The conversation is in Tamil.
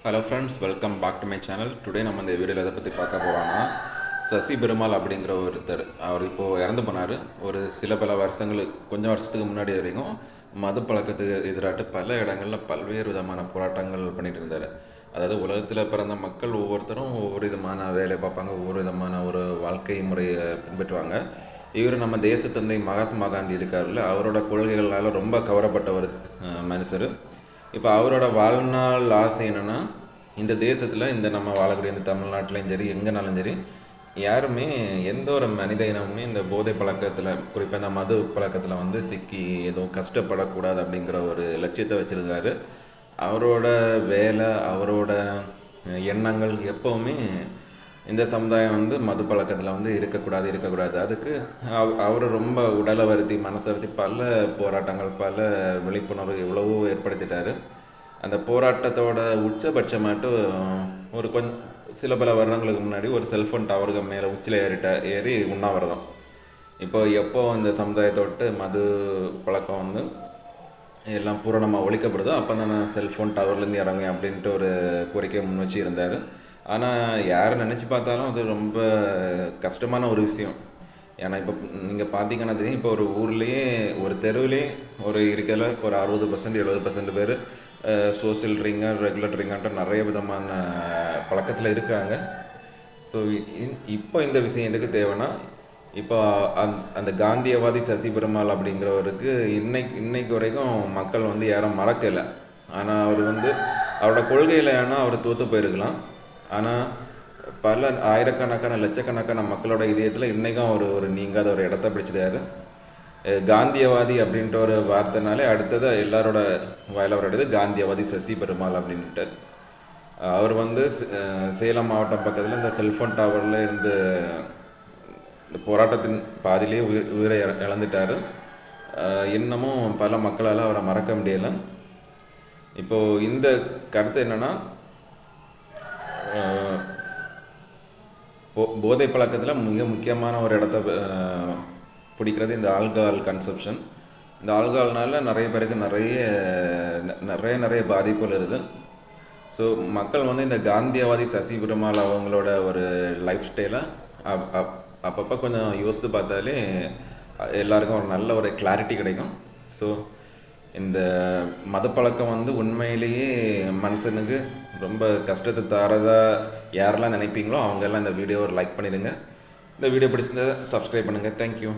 Hello friends, welcome back to my channel. Today நம்ம இந்த வீடியோவில் எதை பற்றி பார்க்க போகிறோன்னா, சசி பெருமாள் அப்படிங்கிற ஒருத்தர். அவர் இப்போது இறந்து போனார். ஒரு பல வருஷங்களுக்கு கொஞ்சம் வருஷத்துக்கு முன்னாடி வரைக்கும் மது பழக்கத்துக்கு எதிராட்டு பல இடங்களில் பல்வேறு விதமான போராட்டங்கள் பண்ணிகிட்டு இருந்தார். அதாவது உலகத்தில் பிறந்த மக்கள் ஒவ்வொருத்தரும் ஒவ்வொரு விதமான வேலையை பார்ப்பாங்க, ஒவ்வொரு விதமான ஒரு வாழ்க்கை முறையை பின்பற்றுவாங்க. இவர் நம்ம தேசத்தந்தை மகாத்மா காந்தி இருக்கார்ல, அவரோட கொள்கைகளால் ரொம்ப கவரப்பட்ட ஒரு மனுஷர். இப்போ அவரோட வாழ்நாள் ஆசை என்னென்னா, இந்த தேசத்தில் இந்த நம்ம வாழக்கூடிய இந்த தமிழ்நாட்டிலையும் சரி எங்கேனாலும் சரி யாருமே எந்த ஒரு மனித இனமுமே இந்த போதை பழக்கத்தில், குறிப்பாக இந்த மது பழக்கத்தில் வந்து சிக்கி எதுவும் கஷ்டப்படக்கூடாது அப்படிங்கிற ஒரு லட்சியத்தை வச்சுருக்காரு. அவரோட வேலை, அவரோட எண்ணங்கள் எப்போவுமே இந்த சமுதாயம் வந்து மது பழக்கத்தில் வந்து இருக்கக்கூடாது. அதுக்கு அவர் ரொம்ப உடலை வருத்தி மனசை வருத்தி பல போராட்டங்கள், பல விழிப்புணர்வு எவ்வளவோ ஏற்படுத்திட்டார். அந்த போராட்டத்தோட உச்சபட்சமாட்டு ஒரு பல வருடங்களுக்கு முன்னாடி ஒரு செல்ஃபோன் டவருக்கு மேலே உச்சியில் ஏறி உண்ணாவிரதம். எப்போ இந்த சமுதாயத்தோட்டு மது பழக்கம் வந்து எல்லாம் பூரணமாக ஒழிக்கப்படுதோ அப்போ தான் நான் செல்ஃபோன் டவர்லேருந்து இறங்குவேன் அப்படின்ட்டு ஒரு கோரிக்கை முன் வச்சு இருந்தார். ஆனால் யாரை நினச்சி பார்த்தாலும் அது ரொம்ப கஷ்டமான ஒரு விஷயம். ஏன்னா இப்போ நீங்கள் பார்த்தீங்கன்னா தெரியும், இப்போ ஒரு ஊர்லேயே ஒரு தெருவிலே ஒரு இருக்கல ஒரு 60% 70% பேர் சோசியல் ட்ரிங்கர், ரெகுலர் ட்ரிங்கர்ன்ற நிறைய விதமான பழக்கத்தில் இருக்கிறாங்க. ஸோ இப்போ இந்த விஷயம் எதுக்கு தேவைன்னா, இப்போ அந்த காந்தியவாதி சசி பெருமாள் அப்படிங்கிறவருக்கு இன்னைக்கு வரைக்கும் மக்கள் வந்து யாரும் மறக்கலை. ஆனால் அவர் வந்து அவரோட கொள்கையில் ஏன்னா அவர் தோற்று போயிருக்கலாம். ஆனால் பல ஆயிரக்கணக்கான லட்சக்கணக்கான மக்களோட இதயத்தில் இன்றைக்கும் ஒரு நீங்காத ஒரு இடத்த பிடிச்சிட்டாரு. காந்தியவாதி அப்படின்ற ஒரு வார்த்தைனாலே அடுத்தது எல்லாரோட வயலவரோடது காந்தியவாதி சசி பெருமாள் அப்படின்ட்டு. அவர் வந்து சேலம் மாவட்டம் பக்கத்தில் இந்த செல்ஃபோன் டவரில் இருந்து இந்த போராட்டத்தின் பாதியிலே உயிரை இழந்துட்டார். இன்னமும் பல மக்களால் அவரை மறக்க முடியலை. இப்போது இந்த கருத்து என்னென்னா, போதை பழக்கத்தில் மிக முக்கியமான ஒரு இடத்த பிடிக்கிறது இந்த ஆல்கஹால் கன்சப்ஷன். இந்த ஆல்கஹால்னால நிறைய பேருக்கு நிறைய பாதிப்புகள் இருக்குது. ஸோ மக்கள் வந்து இந்த காந்தியவாதி சசி பெருமாள் அவங்களோட ஒரு லைஃப் ஸ்டைலை அப்பப்போ கொஞ்சம் யோசித்து பார்த்தாலே எல்லாருக்கும் ஒரு நல்ல ஒரு கிளாரிட்டி கிடைக்கும். ஸோ இந்த மதப்பழக்கம் வந்து உண்மையிலேயே மனுஷனுக்கு ரொம்ப கஷ்டத்தை தரதா யாரெல்லாம் நினைப்பீங்களோ அவங்கெல்லாம் இந்த வீடியோவை லைக் பண்ணிடுங்க. இந்த வீடியோ பிடிச்சிருந்தா சப்ஸ்கிரைப் பண்ணுங்கள். தேங்க்யூ.